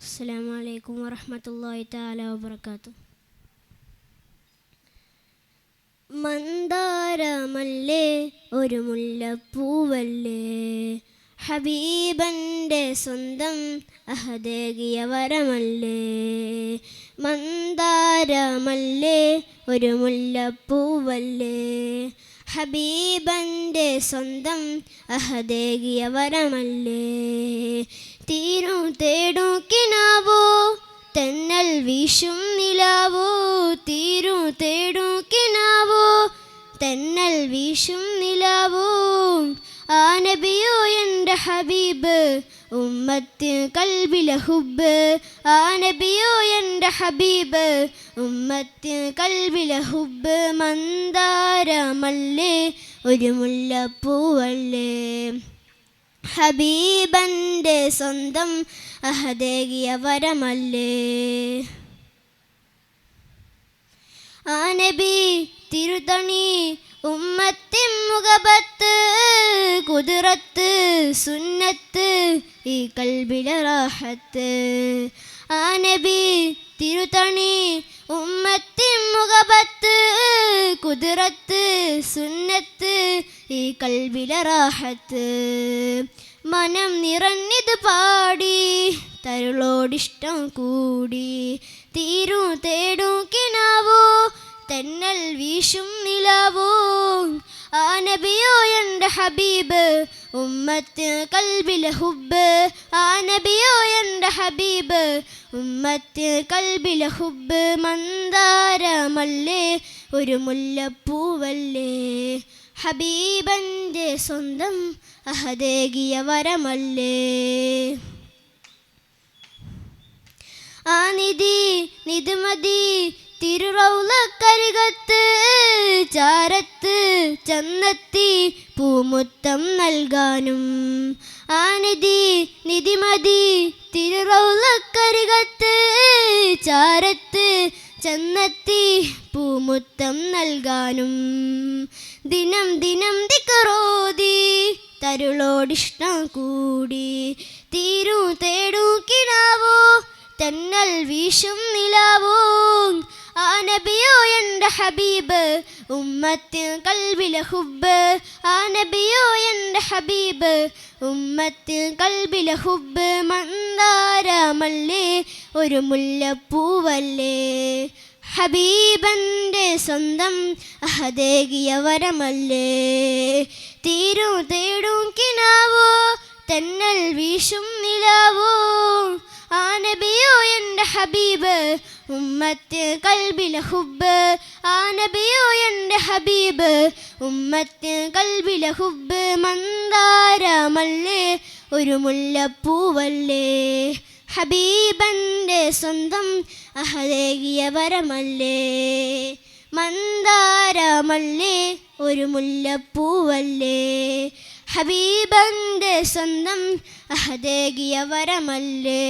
അസ്സലാമു അലൈക്കും വറഹ്മത്തുള്ളാഹി തആല വബറകാതുഹു. മന്ദാരമല്ലേ ഒരു മുല്ലപ്പൂവല്ലേ, ഹബീബന്റെ സ്വന്തം അഹദേകിയ വരമല്ലേ. മന്ദാരമല്ലേ ഒരു മുല്ലപ്പൂവല്ലേ, ഹബീബന്റെ സ്വന്തം അഹദേകിയ വരമല്ലേ. തീരും തേടും കിനാവോ തെന്നൽ വീശും നിലാവോ, തീരും തേടും കിനാവോ തെന്നൽ വീശും നിലാവോ. ആ നബിയോ എൻ്റെ ഹബീബ് ഉമ്മത്തിന് കൽബിലെ ഹുബ്ബ്, ആ നബിയോ എൻ്റെ ഹബീബ് ഉമ്മത്തിന് കൽബിലെ ഹുബ്ബ്. മന്ദാരമല്ലേ ഒരു മുല്ലപ്പൂവല്ലേ, ഹബീബന്റെ സ്വന്തം അഹദേകിയ വരമല്ലേ. ആ നബി തിരുതണി ഉമ്മത്തിൻ മുഖബത്ത്, കുതിരത്ത് സുന്നത്ത് ഈ കൽബിലെ റാഹത്ത്. ആ നബി തിരുതണി ഉമ്മത്തിൻ മുഖബത്ത്, കുതിരത്ത് സുന്നത്ത് ഈ കൽബിലെ റാഹത്ത്. മനം നിറഞ്ഞത് പാടി തരുളോടിഷ്ടം കൂടി, തീരും തേടും കിനാവോ തെന്നൽ വീശും നിലാവോ. ആ നബിയോ എൻ്റെ ഹബീബ് ഉമ്മത്തിന് കൽബിലെ ഹുബ്ബ്, ആ നബിയോ എൻ്റെ ഹബീബ് ഉമ്മത്തിന് കൽബിലെ ഹുബ്ബ്. മന്ദാരമല്ലേ ഒരു മുല്ലപ്പൂവല്ലേ, ഹബീബന്റെ സ്വന്തം അഹദേകിയ വരമല്ലേ. ആ നിധി നിധിമതി തിരുറൗളക്കരികത്ത്, ചാരത്ത് ചന്നത്തി പൂമുത്തം നൽകാനും. ആ നിധി നിധിമതി തിരുറൗളക്കരികത്ത്, ചാരത്ത് ചന്നത്തി പൂമുത്തം നൽകാനും. ദിനം ദിനം ദിക്റോതി തരുളോടിഷ്ടം കൂടി, തീരും തേടും കിനാവോ തെന്നൽ വീശും നിലാവോ. ആ നബിയോ എൻ്റെ ഹബീബ് ഉമ്മത്തിന് കൽബിലെ ഹുബ്ബ്, ആ നബിയോ എൻ്റെ ഹബീബ് ഉമ്മത്തിന് കൽബിലെ ഹുബ്ബ്. മന്ദാരമല്ലേ ഒരു മുല്ലപ്പൂവല്ലേ, ഹബീബന്റെ സ്വന്തം അഹദേകിയ വരമല്ലേ. തീരും തേടും കിനാവോ തെന്നൽ വീശും നിലാവോ. ആ നബിയോ എൻ്റെ ഹബീബ് ഉമ്മത്തിന് കൽബിലെ ഹുബ്ബ്, ആ നബിയോ എൻ്റെ ഹബീബ് ഉമ്മത്തിന് കൽബിലെ ഹുബ്ബ്. മന്ദാരമല്ലേ ഒരു മുല്ലപ്പൂവല്ലേ, ഹബീബന്റെ സ്വന്തം അഹദേകിയ വരമല്ലേ. മന്ദാരമല്ലേ ഒരു മുല്ലപ്പൂവല്ലേ, ഹബീബന്റെ സ്വന്തം അഹദേകിയ വരമല്ലേ.